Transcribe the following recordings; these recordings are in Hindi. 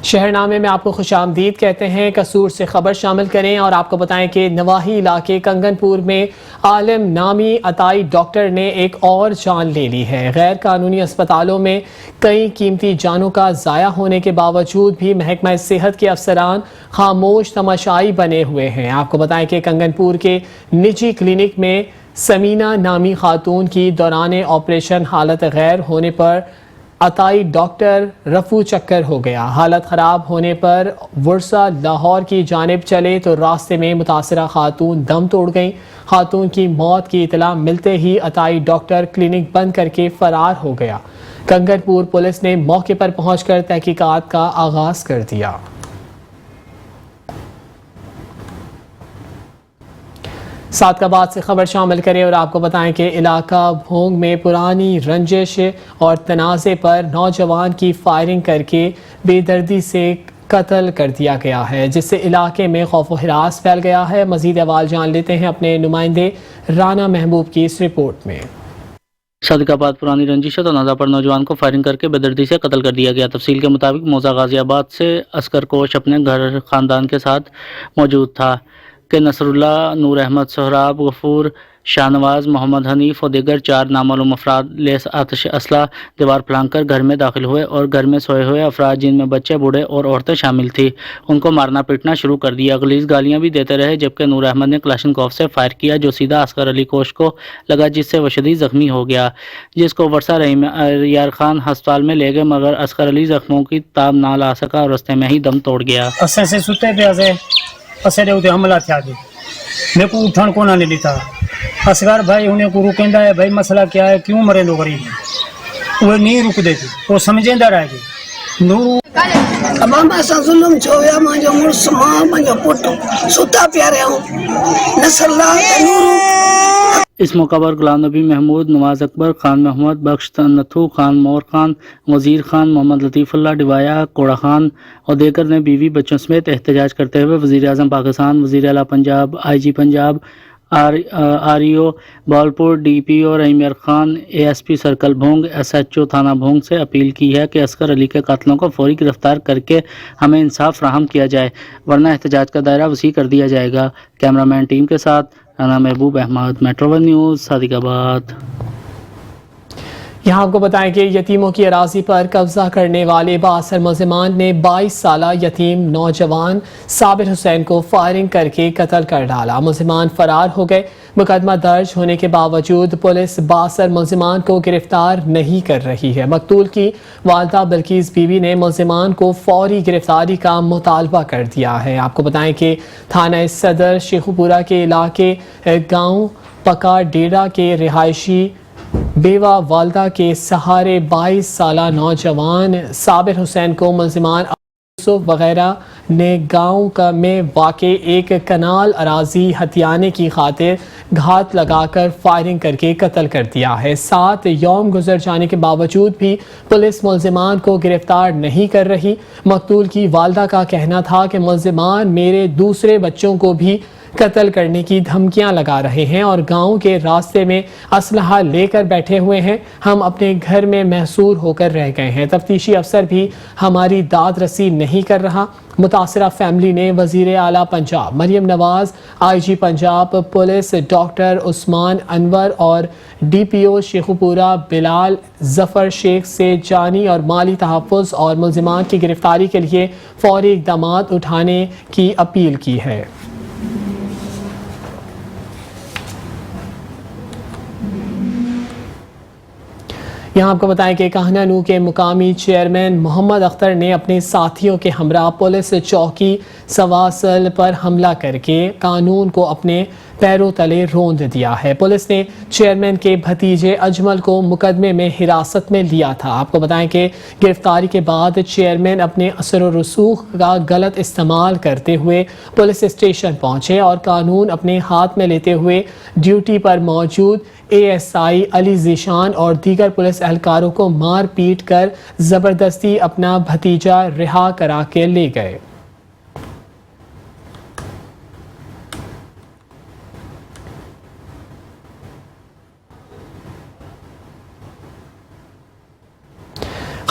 शहरनामे में आपको खुशामदीद कहते हैं। कसूर से खबर शामिल करें और आपको बताएं कि नवाही इलाके कंगनपुर में आलिम नामी अताई डॉक्टर ने एक और जान ले ली है। गैर कानूनी अस्पतालों में कई कीमती जानों का ज़ाया होने के बावजूद भी महकमा सेहत के अफसरान खामोश तमाशाई बने हुए हैं। आपको बताएं कि कंगनपुर के निजी क्लिनिक में समीना नामी खातून की दौरान ऑपरेशन हालत गैर होने पर अताई डॉक्टर रफू चक्कर हो गया। हालत ख़राब होने पर वर्सा लाहौर की जानिब चले तो रास्ते में मुतासरा खातून दम तोड़ गई। खातून की मौत की इतला मिलते ही अताई डॉक्टर क्लिनिक बंद करके फरार हो गया। कंगनपुर पुलिस ने मौके पर पहुंचकर तहकीकात का आगाज कर दिया। सादकाबाद से खबर शामिल करें और आपको बताएं कि इलाका भोंग में पुरानी रंजिश और तनाज़े पर नौजवान की फायरिंग करके बेदर्दी से कत्ल कर दिया गया है, जिससे इलाके में खौफ व हिरास फैल गया है। मजीद अहवाल जान लेते हैं अपने नुमाइंदे राना महबूब की इस रिपोर्ट में। सादिकाबाद पुरानी रंजिश और तनाज़ा पर नौजवान को फायरिंग करके बेदर्दी से कत्ल कर दिया गया। तफसील के मुताबिक मौजा गाजियाबाद से असकर कोश अपने घर खानदान के साथ मौजूद था कि नसरुल्ला, नूर अहमद, सोहराब, गफूर, शाहनवाज, मोहम्मद हनीफ और दीगर 4 नामालूम अफराद लेस आतिश असला दीवार फलांग कर घर में दाखिल हुए और घर में सोए हुए अफराद जिनमें बच्चे, बूढ़े और औरतें शामिल थी, उनको मारना पीटना शुरू कर दिया। गलीज गालियां भी देते रहे, जबकि नूर अहमद ने क्लाशनकोफ से फायर किया जो सीधा असगर अली कोश को लगा, जिससे वह शदीद जख्मी हो गया, जिसको वर्सा यार खान अस्पताल में ले गए, मगर असगर अली जख्मों की ताब ना ला सका और रस्ते में ही दम तोड़ गया। असेरे उते हमला थिया थे, मेरे को उठण को ना ले लीता। असगर भाई उन्हें को रुकेंदा है, भाई मसला क्या है, क्यों मरे लो गरीब, वो नहीं रुक देती, वो समझेंदा रह गए। नूर अब हम ऐसा जुल्म छोया मांजो मुर्समा मांजो पुट्टू सुता प्यारे हूं नसल्ला नूर। इस मौका पर गुलाम नबी महमूद, नवाज अकबर खान, मोहम्मद बख्श, नथू खान, मोर खान, वजीर खान, मोहम्मद लतीफ़ुल्लाह डिवाया, कोड़ा खान और देकर ने बीवी बच्चों समेत एहतजाज करते हुए वज़ीर आज़म पाकिस्तान, वज़ीर आला Punjab, IG Punjab, REO Bahawalpur, DPO रहीम खान, ASP सर्कल भोंग, SHO थाना भोंग से अपील की है कि असगर अली के कातलों को फौरी गिरफ्तार करके हमें इंसाफ फराहम किया जाए, वरना एहतजाज का दायरा वसी कर दिया जाएगा। कैमरामैन टीम के साथ राना महबूब अहमद, मेट्रो 1 न्यूज़, सादिकाबाद। यहाँ आपको बताएं कि यतीमों की अराजी पर कब्जा करने वाले बासर मुलजिमान ने 22 साला यतीम नौजवान साबिर हुसैन को फायरिंग करके कत्ल कर डाला। मुलजिमान फरार हो गए। मुकदमा दर्ज होने के बावजूद पुलिस बासर मुलजिमान को गिरफ्तार नहीं कर रही है। मकतूल की वालदा बिल्किस बीबी ने मुलजिमान को फौरी गिरफ्तारी का मुतालबा कर दिया है। आपको बताएं कि थाना सदर शेखुपुरा के इलाके गाँव पका डेरा के रिहायशी बेवा वालदा के सहारे 22 साला नौजवान साबिर हुसैन को मुलजिमान वगैरह ने गांव में वाक़े एक कनाल अराजी हथियाने की खातिर घात लगाकर फायरिंग करके कत्ल कर दिया है। 7 यौम गुजर जाने के बावजूद भी पुलिस मुलजिमान को गिरफ्तार नहीं कर रही। मकतूल की वालदा का कहना था कि मुलजिमान मेरे दूसरे बच्चों को भी कत्ल करने की धमकियां लगा रहे हैं और गांव के रास्ते में असलहा लेकर बैठे हुए हैं। हम अपने घर में महसूर होकर रह गए हैं। तफ्तीशी अफसर भी हमारी दाद रसी नहीं कर रहा। मुतासरा फैमिली ने वजीर आला Punjab Maryam Nawaz, IG Punjab police doctor Usman Anwar और DPO शेखुपुरा बिलाल जफर शेख से जानी और माली तहफ़्फ़ुज़ और मुलजिमान की गिरफ्तारी के लिए फौरी इक़दाम उठाने की अपील की है। यहाँ आपको बताएं कि काहनानू के मुकामी चेयरमैन मोहम्मद अख्तर ने अपने साथियों के हमरा पुलिस चौकी सवासल पर हमला करके कानून को अपने पैरों तले रोंद दिया है। पुलिस ने चेयरमैन के भतीजे अजमल को मुकदमे में हिरासत में लिया था। आपको बताएं कि गिरफ्तारी के बाद चेयरमैन अपने असर और रसूख का गलत इस्तेमाल करते हुए पुलिस स्टेशन पहुंचे और कानून अपने हाथ में लेते हुए ड्यूटी पर मौजूद ASI अली ज़ीशान और दीगर पुलिस एहलकारों को मार पीट कर ज़बरदस्ती अपना भतीजा रिहा करा के ले गए।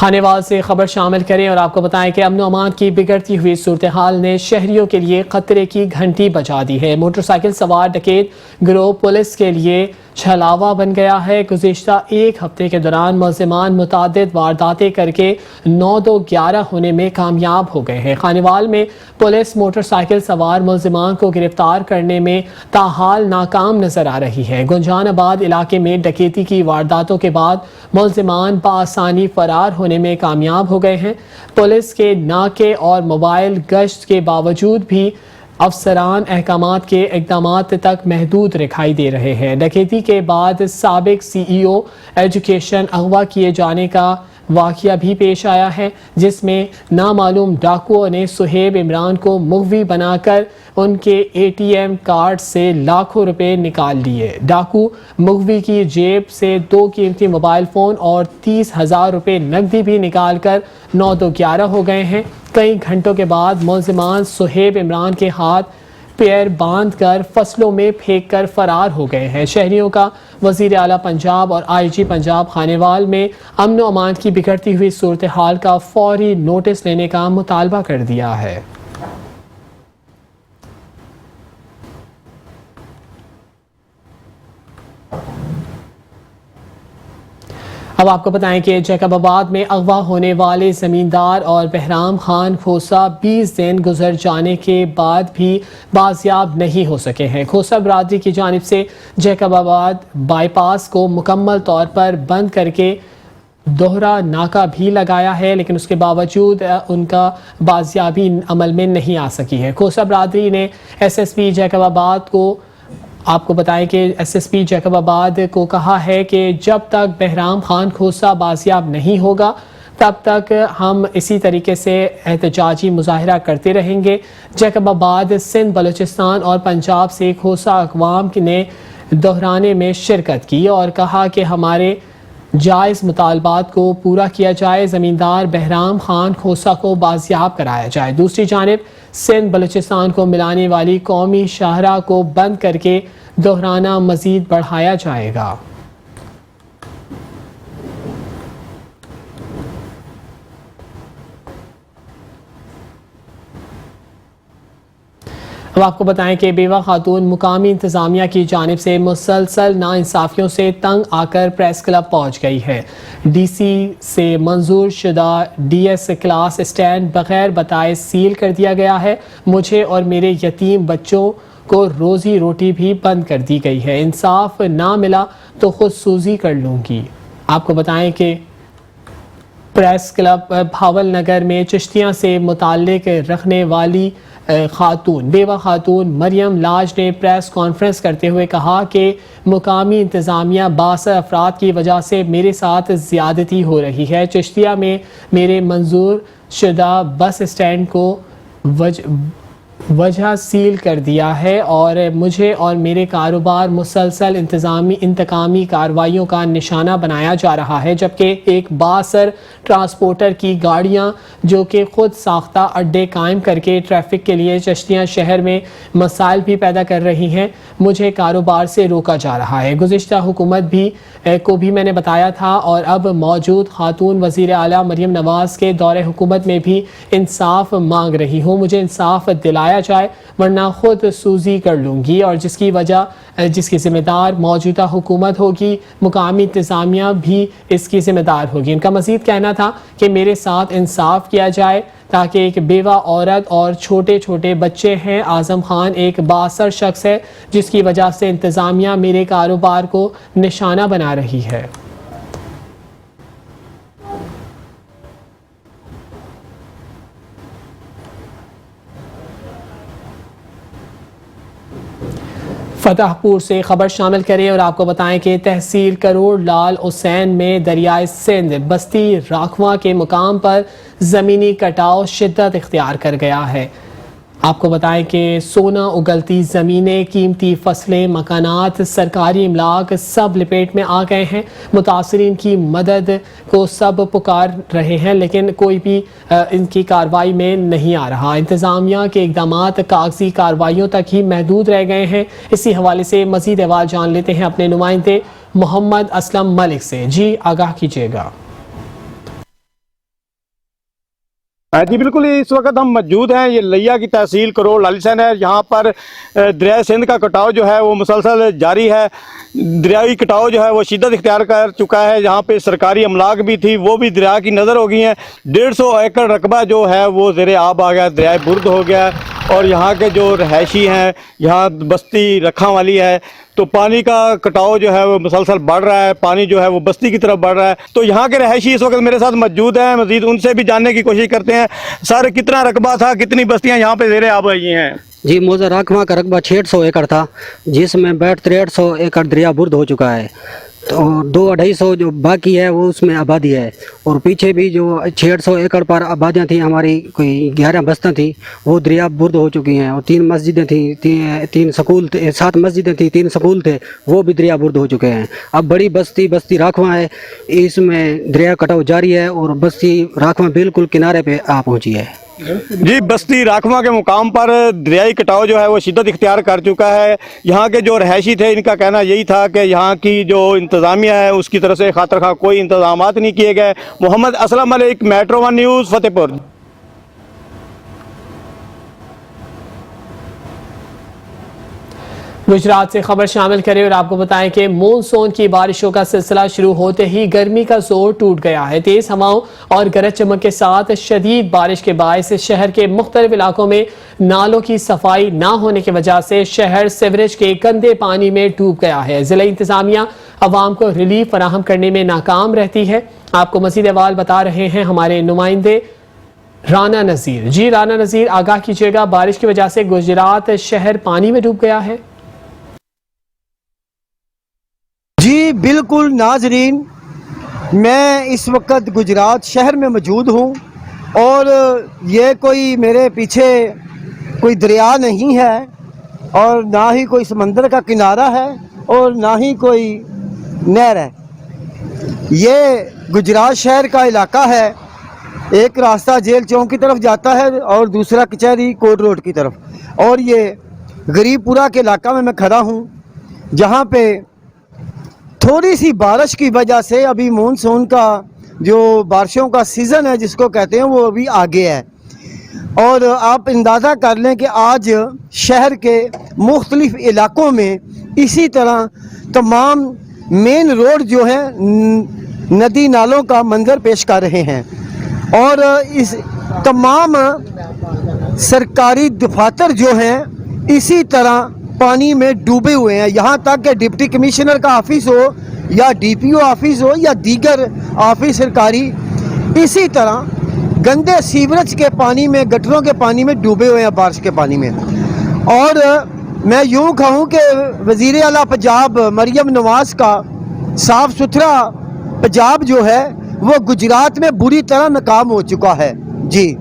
खानेवाल से खबर शामिल करें और आपको बताएं कि अमन अमान की बिगड़ती हुई सूरत हाल ने शहरियों के लिए खतरे की घंटी बजा दी है। मोटरसाइकिल सवार डकैत गिरोह पुलिस के लिए छलावा बन गया है। गुज़िश्ता एक हफ्ते के दौरान मुलज़िमान मुतादिद वारदातें करके 9-2-11 होने में कामयाब हो गए हैं। खानेवाल में पुलिस मोटरसाइकिल सवार मुलज़िमान को गिरफ्तार करने में ताहाल नाकाम नजर आ रही है। गुंजानाबाद इलाके में डकैती की वारदातों के बाद मुलज़िमान बआसानी फरार होने में कामयाब हो गए हैं। पुलिस के नाके और मोबाइल गश्त के बावजूद भी अफसरान अहकामात के इक़दामात तक महदूद दिखाई दे रहे हैं। डकैती के बाद साबिक CEO एजुकेशन अगवा किए जाने का वाक़या भी पेश आया है, जिसमें नामालूम डाकुओं ने सुहेब इमरान को मुग़वी बनाकर उनके ATM कार्ड से लाखों रुपए निकाल लिए। डाकू मुग़वी की जेब से 2 कीमती मोबाइल फ़ोन और 30,000 रुपए नकदी भी निकाल कर 9-2-11 हो गए हैं। कई घंटों के बाद मुलज़िमान सुहेब इमरान के हाथ पैर बांध कर फसलों में फेंक कर फरार हो गए हैं। शहरियों का वज़ीर आला पंजाब और IG पंजाब खानेवाल में अमन व अमान की बिगड़ती हुई सूरत हाल का फौरी नोटिस लेने का मुतालबा कर दिया है। अब आपको बताएं कि जैकबाबाद में अगवा होने वाले ज़मींदार और बहराम खान खोसा 20 दिन गुजर जाने के बाद भी बाजियाब नहीं हो सके हैं। खोसा बरादरी की जानिब से जैकबाबाद बाईपास को मुकम्मल तौर पर बंद करके दोहरा नाका भी लगाया है, लेकिन उसके बावजूद उनका बाजियाबी अमल में नहीं आ सकी है। खोसा बरादरी ने SSP जैकबाबाद को आपको बताएं कि SSP जैकबाबाद को कहा है कि जब तक बहराम खान खोसा बाजियाब नहीं होगा तब तक हम इसी तरीके से एहतजाजी मुजाहरा करते रहेंगे। जैकबाबाद सिंध बलूचिस्तान और पंजाब से खोसा अक़वाम ने दोहराने में शिरकत की और कहा कि हमारे जायज़ मुतालबात को पूरा किया जाए, ज़मींदार बहराम खान खोसा को बाजियाब कराया जाए। दूसरी जानिब सिंध बलूचिस्तान को मिलाने वाली कौमी शाहरा को बंद करके दोहराना मज़ीद बढ़ाया जाएगा। अब आपको बताएं कि बेवा खातून मुकामी इंतज़ामिया की जानिब से मुसलसल नाइंसाफ़ियों से तंग आकर प्रेस क्लब पहुँच गई है। DC से मंजूर शुदा DS क्लास स्टैंड बग़ैर बताए सील कर दिया गया है। मुझे और मेरे यतीम बच्चों को रोज़ी रोटी भी बंद कर दी गई है। इंसाफ ना मिला तो खुद सूजी कर लूँगी। आपको बताएं कि प्रेस क्लब भावल नगर में चिश्तियाँ से मुताल्लिक रखने वाली बेवा खातून मरियम लाज ने प्रेस कॉन्फ्रेंस करते हुए कहा कि मुकामी इंतज़ामिया 62 अफराद की वजह से मेरे साथ ज़्यादती हो रही है। चिश्तिया में मेरे मंजूर शुदा बस स्टैंड को वजह सील कर दिया है और मुझे और मेरे कारोबार मुसलसल इंतकामी कार्रवाइयों का निशाना बनाया जा रहा है, जबकि एक बासर ट्रांसपोर्टर की गाड़ियां जो कि खुद साख्ता अड्डे कायम करके ट्रैफिक के लिए चिश्तियाँ शहर में मसाइल भी पैदा कर रही हैं, मुझे कारोबार से रोका जा रहा है। गुज़िश्ता हुकूमत को भी मैंने बताया था और अब मौजूद खातून वज़ीर आला मरियम नवाज़ के दौरे हुकूमत में भी इंसाफ मांग रही हूँ। मुझे इंसाफ दिलाया जाए वरना खुद सूजी कर लूँगी और जिसकी ज़िम्मेदार मौजूदा हुकूमत होगी, मुकामी इंतज़ामिया भी इसकी ज़िम्मेदार होगी। उनका मज़ीद कहना था कि मेरे साथ इंसाफ किया जाए ताकि एक बेवा औरत और छोटे छोटे बच्चे हैं। आज़म खान एक बासर शख्स है जिसकी वजह से इंतज़ामिया मेरे कारोबार को निशाना बना रही है। फतेहपुर से खबर शामिल करें और आपको बताएं कि तहसील करोड़ लाल हुसैन में दरियाए सिंध बस्ती राखवा के मुकाम पर ज़मीनी कटाव शिद्दत इख्तियार कर गया है। आपको बताएं कि सोना उगलती ज़मीनें, कीमती फसलें, मकानात, सरकारी इमलाक सब लपेट में आ गए हैं। मुतासरीन की मदद को सब पुकार रहे हैं लेकिन कोई भी इनकी कार्रवाई में नहीं आ रहा। इंतज़ामिया के इक़दामात कागजी कार्रवाइयों तक ही महदूद रह गए हैं। इसी हवाले से मज़ीद अहवाल जान लेते हैं अपने नुमाइंदे मोहम्मद असलम मलिक से। जी आगाह कीजिएगा। जी बिल्कुल, इस वक्त हम मौजूद हैं, ये लिया की तहसील करोड़ लालिसन है। यहाँ पर दरिया सिंध का कटाव जो है वो मुसलसल जारी है। दरियाई कटाव जो है वो शिद्दत इख्तियार कर चुका है। यहाँ पे सरकारी अमलाक भी थी, वो भी दरिया की नज़र हो गई हैं। 150 एकड़ रकबा जो है वो ज़ेरे आब आ गया, दरिया बुर्द हो गया। और यहाँ के जो रहायशी हैं, यहाँ बस्ती रखा वाली है, तो पानी का कटाव जो है वो मुसलसल बढ़ रहा है। पानी जो है वो बस्ती की तरफ बढ़ रहा है। तो यहाँ के रहायशी इस वक्त मेरे साथ मौजूद हैं, मजीद उनसे भी जानने की कोशिश करते हैं। सर, कितना रकबा था, कितनी बस्तियाँ यहाँ पे ज़ेरे आब आई हैं? जी, मौजा राखवा का रकबा 600 एकड़ था, जिसमें 6300 एकड़ दरिया बुर्द हो चुका है। तो 200-250 जो बाकी है वो उसमें आबादी है। और पीछे भी जो 600 एकड़ पर आबादियाँ थी, हमारी कोई 11 बस्तियाँ थी, वो दरिया बुर्द हो चुकी हैं। और 3 मस्जिदें थी, 3 स्कूल थे, 7 मस्जिदें थी, 3 स्कूल थे, वो भी दरिया बुर्द हो चुके हैं। अब बड़ी बस्ती राखवा है, इसमें दरिया कटाव जारी है और बस्ती राखवा बिल्कुल किनारे पे आ पहुँची है। जी, बस्ती राखवा के मुकाम पर दरियाई कटाव जो है वो शिद्दत इख्तियार कर चुका है। यहाँ के जो रहायशी थे, इनका कहना यही था कि यहाँ की जो इंतज़ामिया है उसकी तरफ से खातिर खा कोई इंतजामात नहीं किए गए। Mohammad Aslam Malik, metro 1 news, Fatehpur. गुजरात से खबर शामिल करें और आपको बताएं कि मानसून की बारिशों का सिलसिला शुरू होते ही गर्मी का जोर टूट गया है। तेज हवाओं और गरज चमक के साथ शदीद बारिश के बायस शहर के मुख्तलिफ इलाकों में नालों की सफाई ना होने की वजह से शहर सीवरेज के गंदे पानी में डूब गया है। जिला इंतजामिया अवाम को रिलीफ फराहम करने में नाकाम रहती है। आपको मजीद अहवाल बता रहे हैं हमारे नुमाइंदे राना नज़ीर। जी राना नज़ीर, आगाह कीजिएगा, बारिश की वजह से गुजरात शहर पानी में डूब गया है। जी बिल्कुल नाजरीन, मैं इस वक्त गुजरात शहर में मौजूद हूँ और ये कोई मेरे पीछे कोई दरिया नहीं है और ना ही कोई समंदर का किनारा है और ना ही कोई नहर है। ये गुजरात शहर का इलाका है। एक रास्ता जेल चौक की तरफ जाता है और दूसरा कचहरी कोर्ट रोड की तरफ। और ये गरीबपुरा के इलाका में मैं खड़ा हूँ, जहाँ पे थोड़ी सी बारिश की वजह से अभी मानसून का जो बारिशों का सीज़न है जिसको कहते हैं वो अभी आगे है। और आप अंदाज़ा कर लें कि आज शहर के मुख्तलिफ इलाकों में इसी तरह तमाम मेन रोड जो है नदी नालों का मंजर पेश कर रहे हैं। और इस तमाम सरकारी दफातर जो हैं इसी तरह पानी में डूबे हुए हैं। यहाँ तक कि डिप्टी कमिश्नर का ऑफिस हो या डीपीओ ऑफिस हो या दीगर ऑफिस सरकारी इसी तरह गंदे सीवरेज के पानी में, गटरों के पानी में डूबे हुए हैं, बारिश के पानी में। और मैं यूँ कहूँ कि वज़ीर आला पंजाब मरियम नवाज़ का साफ़ सुथरा पंजाब जो है वो गुजरात में बुरी तरह नाकाम हो चुका है। जी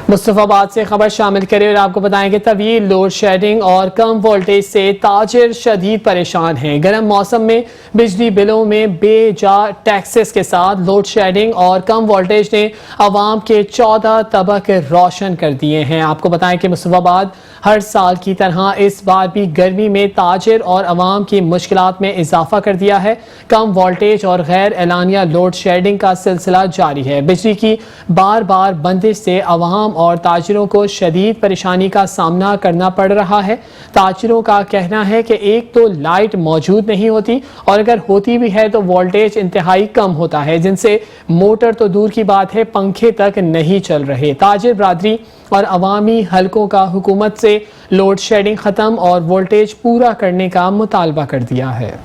मुस्तफाबाद से खबर शामिल करें और आपको बताएं कि तवील लोड शेडिंग और कम वोल्टेज से ताजिर शदीद परेशान हैं। गर्म मौसम में बिजली बिलों में बेजा टैक्सेस के साथ लोड शेडिंग और कम वोल्टेज ने आवाम के 14 तबक रोशन कर दिए हैं। आपको बताएं कि मुस्तफाबाद हर साल की तरह इस बार भी गर्मी में ताजिर और आवाम की मुश्किलात में इजाफा कर दिया है। कम वोल्टेज और गैर एलानिया लोड शेडिंग का सिलसिला जारी है। बिजली की बार बार बंदिश से आवाम और ताजिरों को शदीद परेशानी का सामना करना पड़ रहा है। ताजिरों का कहना है कि एक तो लाइट मौजूद नहीं होती और अगर होती भी है तो वोल्टेज इंतहाई कम होता है, जिनसे मोटर तो दूर की बात है पंखे तक नहीं चल रहे। ताजिर बरादरी और अवामी हलकों का हुकूमत से लोड शेडिंग ख़त्म और वोल्टेज पूरा करने का मुतालबा कर दिया है।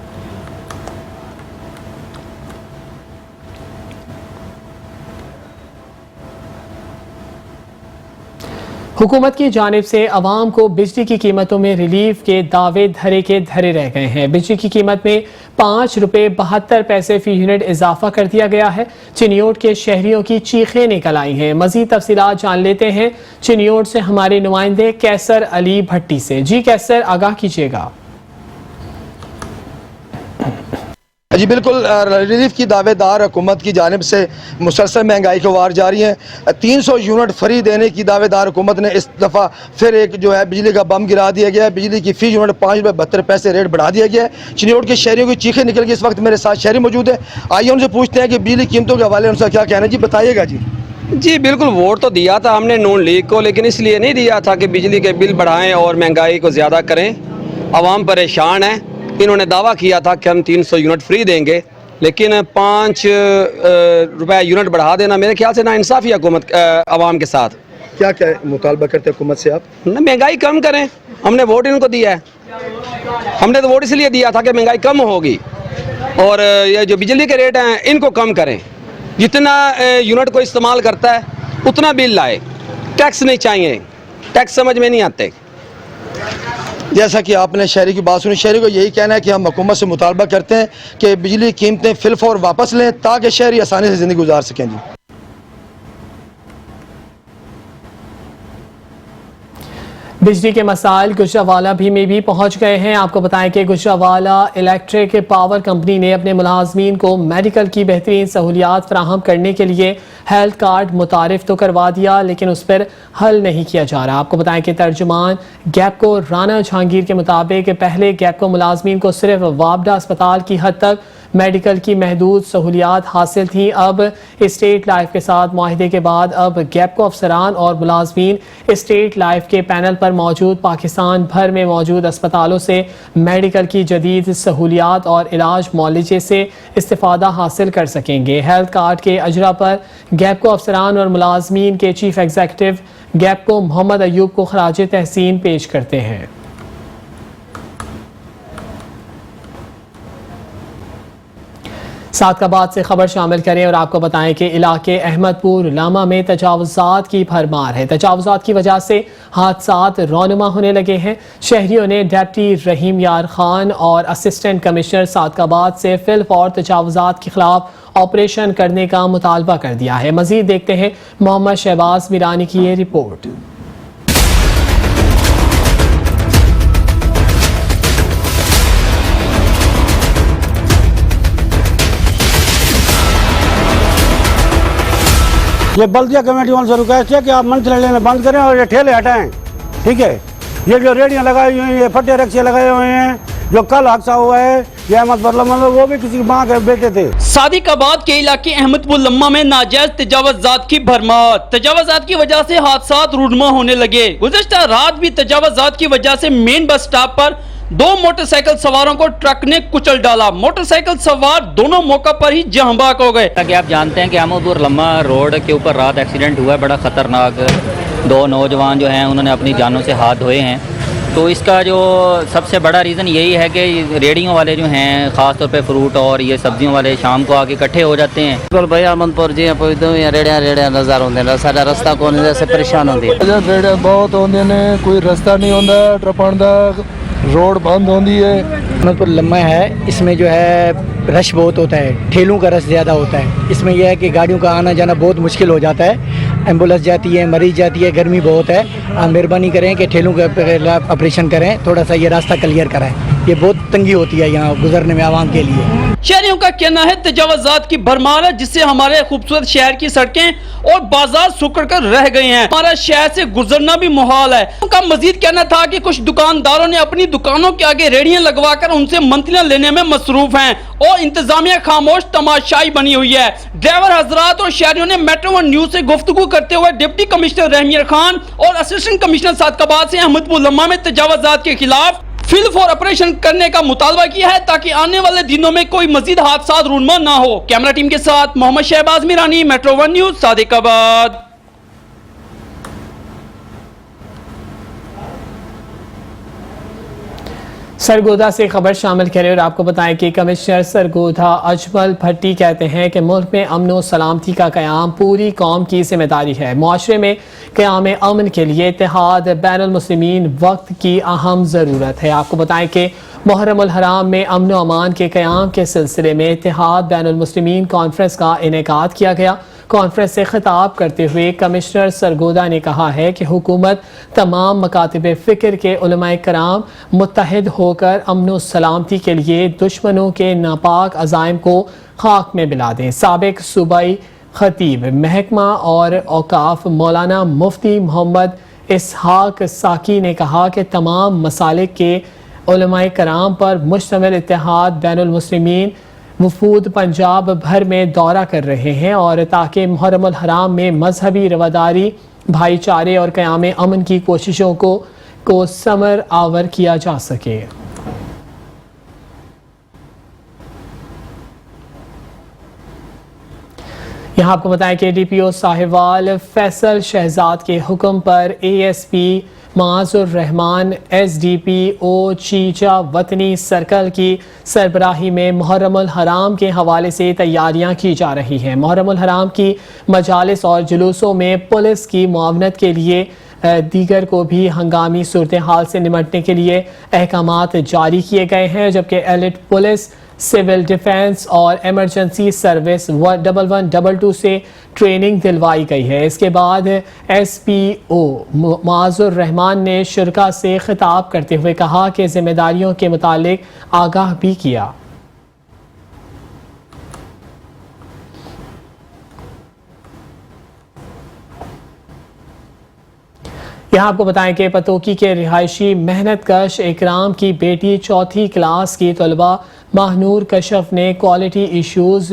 हुकूमत की जानिब से अवाम को बिजली की कीमतों में रिलीफ के दावे धरे के धरे रह गए हैं। बिजली की कीमत में 5 रुपये 72 पैसे फी यूनिट इजाफा कर दिया गया है। चिनियोट के शहरियों की चीखें निकल आई हैं। मजीद तफसीलात जान लेते हैं चिनियोट से हमारे नुमाइंदे कैसर अली भट्टी से। जी कैसर, आगाह कीजिएगा। जी बिल्कुल, रिलीफ की दावेदार हुकूमत की जानिब से मुसलसल महंगाई को वार जारी है। 300 यूनिट फ्री देने की दावेदार हुकूमत ने इस दफ़ा फिर एक जो है बिजली का बम गिरा दिया गया है। बिजली की फ़ी यूनिट 5 रुपये 72 पैसे रेट बढ़ा दिया गया है। चिन्योट के शहरियों की चीखें निकल गई। इस वक्त मेरे साथ शहरी मौजूद है, आइए उनसे पूछते हैं कि बिजली कीमतों के हवाले उनका क्या कहना है। जी बताइएगा जी। जी बिल्कुल, वोट तो दिया था हमने नून लीग को, लेकिन इसलिए नहीं दिया था कि बिजली के बिल बढ़ाएं और महंगाई को ज़्यादा करें। आवाम परेशान है। इन्होंने दावा किया था कि हम 300 यूनिट फ्री देंगे, लेकिन 5 रुपये यूनिट बढ़ा देना मेरे ख्याल से नाइंसाफ़ी हुकूमत आवाम के साथ। क्या क्या मुतालबा करते हैं हुकूमत से आप? महंगाई कम करें। हमने वोट इनको दिया है। हमने तो वोट इसलिए दिया था कि महंगाई कम होगी और ये जो बिजली के रेट हैं इनको कम करें। जितना यूनिट को इस्तेमाल करता है उतना बिल लाए। टैक्स नहीं चाहिए, टैक्स समझ में नहीं आते। जैसा कि आपने शहरी की बात सुनी, शहरी को यही कहना है कि हम हुकूमत से मुतालबा करते हैं कि बिजली कीमतें फिलफौर वापस लें ताकि शहरी आसानी से ज़िंदगी गुजार सकें। जी बिजली के मसाइल गुजरावाला भी में भी पहुंच गए हैं। आपको बताएं कि गुजरावाला इलेक्ट्रिक पावर कंपनी ने अपने मुलाजमीन को मेडिकल की बेहतरीन सहूलियात फराहम करने के लिए हेल्थ कार्ड मुतारिफ तो करवा दिया, लेकिन उस पर हल नहीं किया जा रहा। आपको बताएं कि तर्जुमान गैपको राना जहांगीर के मुताबिक पहले गैपको मुलाजमीन को सिर्फ वापडा अस्पताल की हद तक मेडिकल की महदूद सहूलियात हासिल थी। अब स्टेट लाइफ के साथ मुआहदे के बाद अब गैपको अफसरान और मुलाजमीन स्टेट लाइफ के पैनल पर मौजूद पाकिस्तान भर में मौजूद अस्पतालों से मेडिकल की जदीद सहूलियात और इलाज मुआलजे से इस्तिफादा हासिल कर सकेंगे। हेल्थ कार्ड के अजरा पर गैपको अफसरान और मुलाजमीन के चीफ एग्जीक्यूटिव गैपको मोहम्मद अयूब को खराज तहसीन पेश करते हैं। सादकाबाद से खबर शामिल करें और आपको बताएं कि इलाके अहमदपुर लामा में तजावुजात की भरमार है। तजावुजात की वजह से हादसात रौनुमा होने लगे हैं। शहरियों ने डिप्टी रहीम यार खान और असिस्टेंट कमिश्नर सादकाबाद से फिलफौर तजावुजात के खिलाफ ऑपरेशन करने का मुतालबा कर दिया है। मजीद देखते हैं मोहम्मद शहबाज मीरानी की ये रिपोर्ट। ये बल्दिया कमेटी वालों से रिक्वेस्ट है कि आप मंथली लेना बंद करें और ये ठेले हटाएं। ठीक है, ये जो रेडियाँ लगाई हुई हैं, फटे रक्शे लगाए हुए हैं, जो कल हादसा हुआ है ये अहमदपुर लम्मा में, वो भी किसी माँ के बेटे थे। सादिकाबाद के इलाके अहमदपुर लम्मा में नाजायज तजावुजात की भरमार। तजावुजात की वजह से हादसात रूनमा होने लगे। गुज़श्ता रात भी तजावुजात की वजह से मेन बस स्टॉप पर 2 मोटरसाइकिल सवारों को ट्रक ने कुचल डाला। मोटरसाइकिल सवार दोनों मौका पर ही जहांबाक हो गए। ताकि आप जानते हैं कि अहमदपुर लम्मा रोड के ऊपर रात एक्सीडेंट हुआ है, बड़ा ख़तरनाक। 2 नौजवान जो हैं उन्होंने अपनी जानों से हाथ धोए हैं। तो इसका जो सबसे बड़ा रीज़न यही है कि रेडियों वाले जो हैं, ख़ास तौर पे फ्रूट और ये सब्जियों वाले शाम को आके इकट्ठे हो जाते हैं। बिल्कुल भाई, अहमदपुर जी रेड़िया नज़र आते साडा रस्ता कौन जैसे परेशान होती है। रेड़िया बहुत होंगे ने, कोई रास्ता नहीं होता टपण का, रोड बंद होती है। अहमदपुर लम्मा है, इसमें जो है रश बहुत होता है, ठेलों का रश ज़्यादा होता है। इसमें यह है कि गाड़ियों का आना जाना बहुत मुश्किल हो जाता है। एम्बुलेंस जाती है, मरीज जाती है, गर्मी बहुत है। आप मेहरबानी करें कि ठेलों का ऑपरेशन करें, थोड़ा सा ये रास्ता क्लियर कराएं। ये बहुत तंगी होती है यहाँ गुजरने में आवाम के लिए। शहरियों का कहना है तजावुजात की भरमार है, जिससे हमारे खूबसूरत शहर की सड़कें और बाजार सुकड़ कर रह गए हैं। हमारा शहर से गुजरना भी मुहाल है। उनका मजीद कहना था कि कुछ दुकानदारों ने अपनी दुकानों के आगे रेडियां लगवाकर उनसे मंथलियां लेने में मसरूफ हैं और इंतजामिया खामोश तमाशाई बनी हुई है। ड्राइवर हजरात और शहरियों ने मेट्रो वन न्यूज से गुफ्तगू करते हुए डिप्टी कमिश्नर रहमियर खान और असिस्टेंट कमिश्नर सादकाबाद से अहमदपुर लम्मा में तजावुजात के खिलाफ फिलफौर ऑपरेशन करने का मुतालबा किया है, ताकि आने वाले दिनों में कोई मजीद हादसा रूनमा ना हो। कैमरा टीम के साथ Mohammad Shahbaz Mirani, metro one news, Sadiqabad. Sargodha से खबर शामिल करें और आपको बताएं कि कमिश्नर सरगोधा अजमल भट्टी कहते हैं कि मुल्क में अमन और सलामती का क़याम पूरी कौम की जिम्मेदारी है। मुआशरे में क़याम अमन के लिए इत्तेहाद बैनुल मुस्लिमीन वक्त की अहम ज़रूरत है। आपको बताएं कि मुहर्रम उल हराम में अमन व अमान के क़याम के सिलसिले में इत्तेहाद बैनुल मुस्लिमीन कॉन्फ्रेंस का इनेकाद किया गया। कॉन्फ्रेंस से खिताब करते हुए कमिश्नर सरगोदा ने कहा है कि हुकूमत तमाम मकातिब फ़िक्र के उलमाए कराम मुत्तहिद होकर अमन व सलामती के लिए दुश्मनों के नापाक अज़ाइम को खाक में मिला दें। साबिक सूबाई खतीब महकमा और औकाफ मौलाना मुफ्ती मोहम्मद इसहाक साकी ने कहा कि तमाम मसालिक के उलमाए कराम पर मुश्तमिल इत्तेहाद बैनुल मुस्लिमीन वफूद पंजाब भर में दौरा कर रहे हैं और ताकि मुहर्रमुल हराम में मजहबी रवादारी, भाईचारे और क़याम अमन की कोशिशों को समर आवर किया जा सके। यहाँ आपको बताएं कि DPO साहिवाल फैसल शहजाद के हुक्म पर ASP माजुर रहमान SDPO चीचा वतनी सर्कल की सरबराही में मुहर्रमुल हराम के हवाले से तैयारियां की जा रही हैं। मुहर्रमुल हराम की मजालिस और जुलूसों में पुलिस की मुआवनत के लिए दीगर को भी हंगामी सूरत हाल से निमटने के लिए अहकामात जारी किए गए हैं, जबकि एलिट पुलिस, सिविल डिफेंस और एमरजेंसी सर्विस 1122 से ट्रेनिंग दिलवाई गई है। इसके बाद SPO माजुर रहमान ने शुरका से खिताब करते हुए कहा कि जिम्मेदारियों के मुतालिक आगाह भी किया। यहाँ आपको बताएं कि पतोकी के रिहायशी मेहनत कश इकराम की बेटी चौथी क्लास की तलबा महनूर कशफ ने क्वालिटी इश्यूज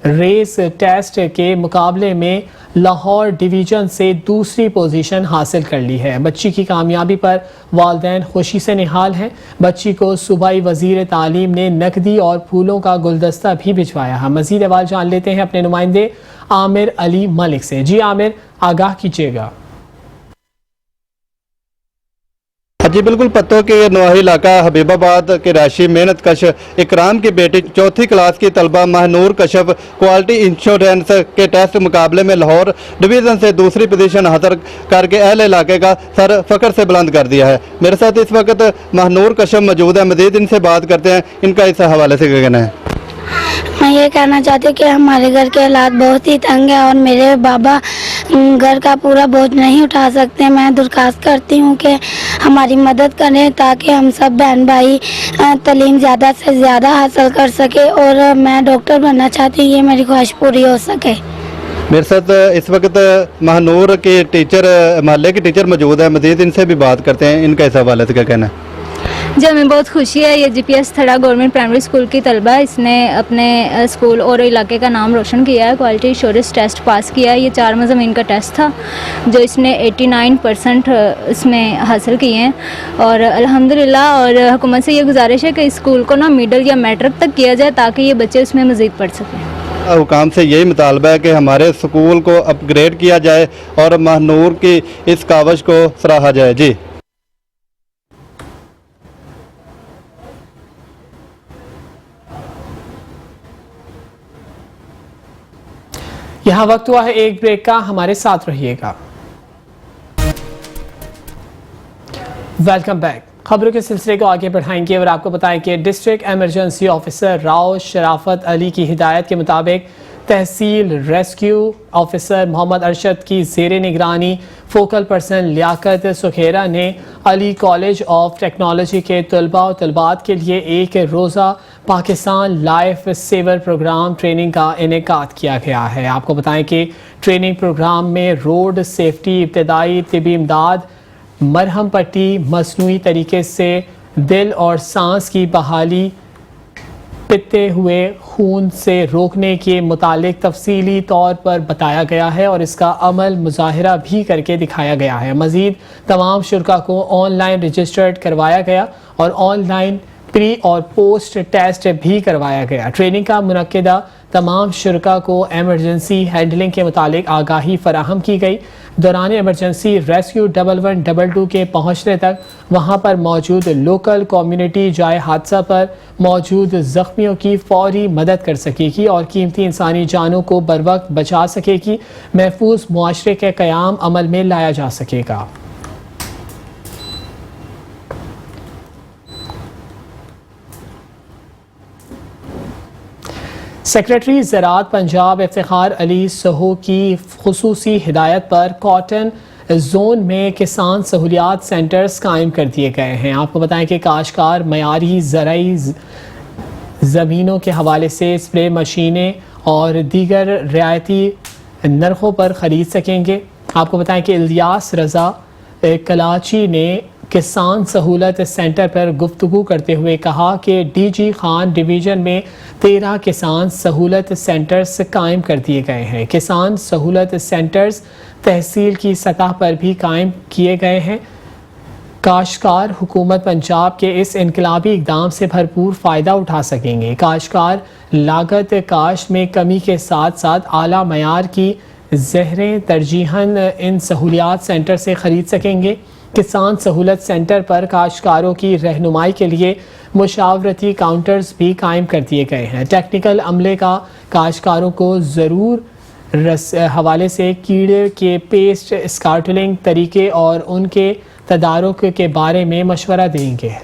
रेस टेस्ट के मुकाबले में लाहौर डिवीज़न से दूसरी पोजीशन हासिल कर ली है। बच्ची की कामयाबी पर वालिदैन खुशी से निहाल हैं। बच्ची को सूबाई वज़ीर तालीम ने नकदी और फूलों का गुलदस्ता भी भिजवाया है। मज़ीद अहवाल जान लेते हैं अपने नुमाइंदे आमिर अली मलिक से। जी आमिर, आगाह कीजिएगा। जी बिल्कुल, पत्तों के नवाही इलाका हबीबाबाद के राशि मेहनत कश इकराम की बेटी चौथी क्लास की तलबा महनूर कशफ क्वालिटी इंश्योरेंस के टेस्ट मुकाबले में लाहौर डिवीज़न से दूसरी पोजीशन हासिल करके अहले इलाके का सर फ़ख्र से बुलंद कर दिया है। मेरे साथ इस वक्त महनूर कशफ मौजूद है, मज़ीद इनसे बात करते हैं, इनका इस हवाले से क्या कहना है। मैं ये कहना चाहती हूँ कि हमारे घर के हालात बहुत ही तंग है और मेरे बाबा घर का पूरा बोझ नहीं उठा सकते। मैं दरख्वास्त करती हूँ कि हमारी मदद करें ताकि हम सब बहन भाई तालीम ज़्यादा से ज़्यादा हासिल कर सके और मैं डॉक्टर बनना चाहती हूँ, ये मेरी ख्वाहिश पूरी हो सके। मेरे साथ इस वक्त महनूर के टीचर, महल्ले के टीचर मौजूद है, मज़ीद इनसे भी बात करते हैं, इनका इस हवाले से क्या कहना है। जी हमें बहुत खुशी है। ये GPS थड़ा गवर्नमेंट प्राइमरी स्कूल की तलबा, इसने अपने स्कूल और इलाके का नाम रोशन किया है, क्वालिटी एश्योरेंस टेस्ट पास किया है। ये 4 मज़ामीन का टेस्ट था जो इसने 89% इसमें हासिल किए हैं और अल्हम्दुलिल्लाह। और हुकूमत से ये गुजारिश है कि इस स्कूल को ना मिडल या मैट्रिक तक किया जाए ताकि ये बच्चे उसमें मज़ीद पढ़ सकें। हुकाम से यही मुतालबा है कि हमारे स्कूल को अपग्रेड किया जाए और महनूर की इस कावश को सराहा जाए। जी यहाँ वक्त हुआ है एक ब्रेक का, हमारे साथ रहिएगा। Welcome back. खबरों के सिलसिले को आगे बढ़ाएंगे और आपको बताएं कि डिस्ट्रिक्ट एमरजेंसी ऑफिसर राव शराफत अली की हिदायत के मुताबिक तहसील रेस्क्यू ऑफिसर मोहम्मद अरशद की ज़ेरे निगरानी फोकल पर्सन लियाकत सुखेरा ने अली कॉलेज ऑफ टेक्नोलॉजी के तलबा और तलबात के लिए एक रोज़ा Pakistan life saver programme training का इनेकाद किया गया है। आपको बताएं कि ट्रेनिंग प्रोग्राम में रोड सेफ्टी, इब्तदाई तिबी इमदाद, मरहम पट्टी, मसनूई तरीके से दिल और सांस की बहाली, पिते हुए खून से रोकने के मुतालिक तफसीली तौर पर बताया गया है और इसका अमल मुजाहिरा भी करके दिखाया गया है। मज़ीद तमाम शुरका को ऑनलाइन रजिस्टर्ड करवाया गया और ऑनलाइन प्री और पोस्ट टेस्ट भी करवाया गया। ट्रेनिंग का मुनक्किदा तमाम शुरका को एमरजेंसी हैंडलिंग के मुतालिक आगाही फराहम की गई। दौरान एमरजेंसी रेस्क्यू 1122 के पहुँचने तक वहाँ पर मौजूद लोकल कम्युनिटी जाए हादसा पर मौजूद ज़ख्मियों की फौरी मदद कर सकेगी और कीमती इंसानी जानों को बरवक्त बचा सकेगी। महफूज मुआशरे के क़याम अमल में लाया जा सकेगा। सेक्रेटरी ज़राअत पंजाब इफ्तिखार अली सहो की खुसूसी हिदायत पर कॉटन जोन में किसान सहूलियात सेंटर्स कायम कर दिए गए हैं। आपको बताएं कि काश्तकार मयारी ज़राई ज़मीनों के हवाले से स्प्रे मशीनें और दीगर रियायती नरखों पर ख़रीद सकेंगे। आपको बताएं कि इलियास रज़ा कलाची ने किसान सहूलत सेंटर पर गुफ्तगू करते हुए कहा कि डीजी खान डिवीज़न में 13 किसान सहूलत सेंटर्स कायम कर दिए गए हैं। किसान सहूलत सेंटर्स तहसील की सतह पर भी कायम किए गए हैं। काश्तकार हुकूमत पंजाब के इस इनकलाबी इक़दाम से भरपूर फ़ायदा उठा सकेंगे। काश्तकार लागत काश्त में कमी के साथ साथ आला मयार की ज़हरें तरजीहन इन सहूलियात सेंटर से ख़रीद सकेंगे। किसान सहूलत सेंटर पर काश्तकारों की रहनुमाई के लिए मुशावरती काउंटर्स भी कायम कर दिए गए हैं। टेक्निकल अमले का काश्तकारों को ज़रूर हवाले से कीड़े के पेस्ट स्कार्टलिंग तरीके और उनके तदारुक के बारे में मशवरा देंगे।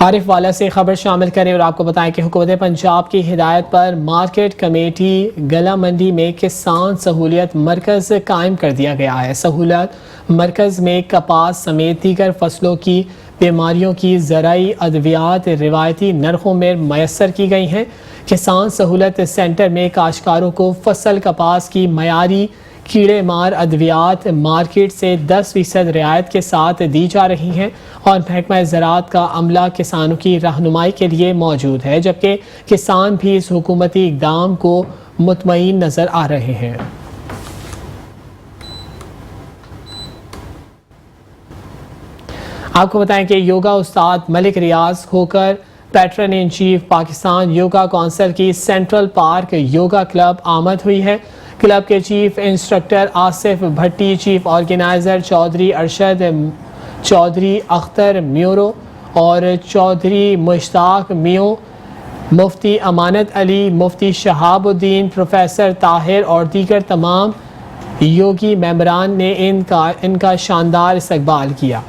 आरिफ वाला से खबर शामिल करें और आपको बताएं कि हुकूमत पंजाब की हिदायत पर मार्केट कमेटी गला मंडी में किसान सहूलियत मरकज़ कायम कर दिया गया है। सहूलत मरकज़ में कपास समेत दीगर फसलों की बीमारियों की ज़राई अद्वियात रिवायती नरखों में मैसर की गई हैं। किसान सहूलत सेंटर में काश्तकारों को फसल कपास की मयारी कीड़े मार अद्वियात मार्केट से 10% रियायत के साथ दी जा रही हैं और महकमा ज़राअत का अमला किसानों की रहनुमाई के लिए मौजूद है, जबकि किसान भी इस हुकूमती इक़दाम को मुतमईन नज़र आ रहे हैं। आपको बताएं कि योगा उस्ताद मलिक रियाज होकर patron in chief Pakistan yoga council की सेंट्रल पार्क योगा क्लब आमद हुई है। क्लब के chief instructor Asif Bhatti, chief organiser Chaudhry Arshad Chaudhry Akhtar म्यूरो और चौधरी मुश्ताक मियो, मुफ्ती अमानत अली, मुफ्ती शहाबुद्दीन, प्रोफेसर ताहिर और दीगर तमाम योगी मेंबरान ने इनका शानदार इस्तकबाल किया।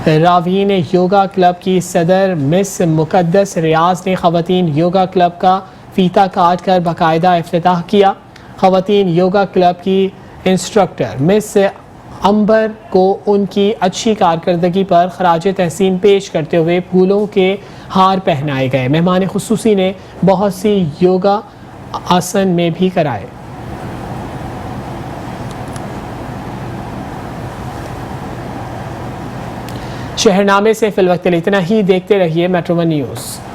रावीन योगा क्लब की सदर मिस मुकद्दस रियाज ने ख़वातीन योगा क्लब का फीता काट कर बाकायदा इफ्तिताह किया। ख़वातीन योगा क्लब की इंस्ट्रक्टर मिस अंबर को उनकी अच्छी कारकर्दगी पर खराज तहसीन पेश करते हुए फूलों के हार पहनाए गए। मेहमान खुसूसी ने बहुत सी योगा आसन में भी कराए। शहरनामे से फिलवक्त इतना ही। देखते रहिए मेट्रो वन न्यूज़।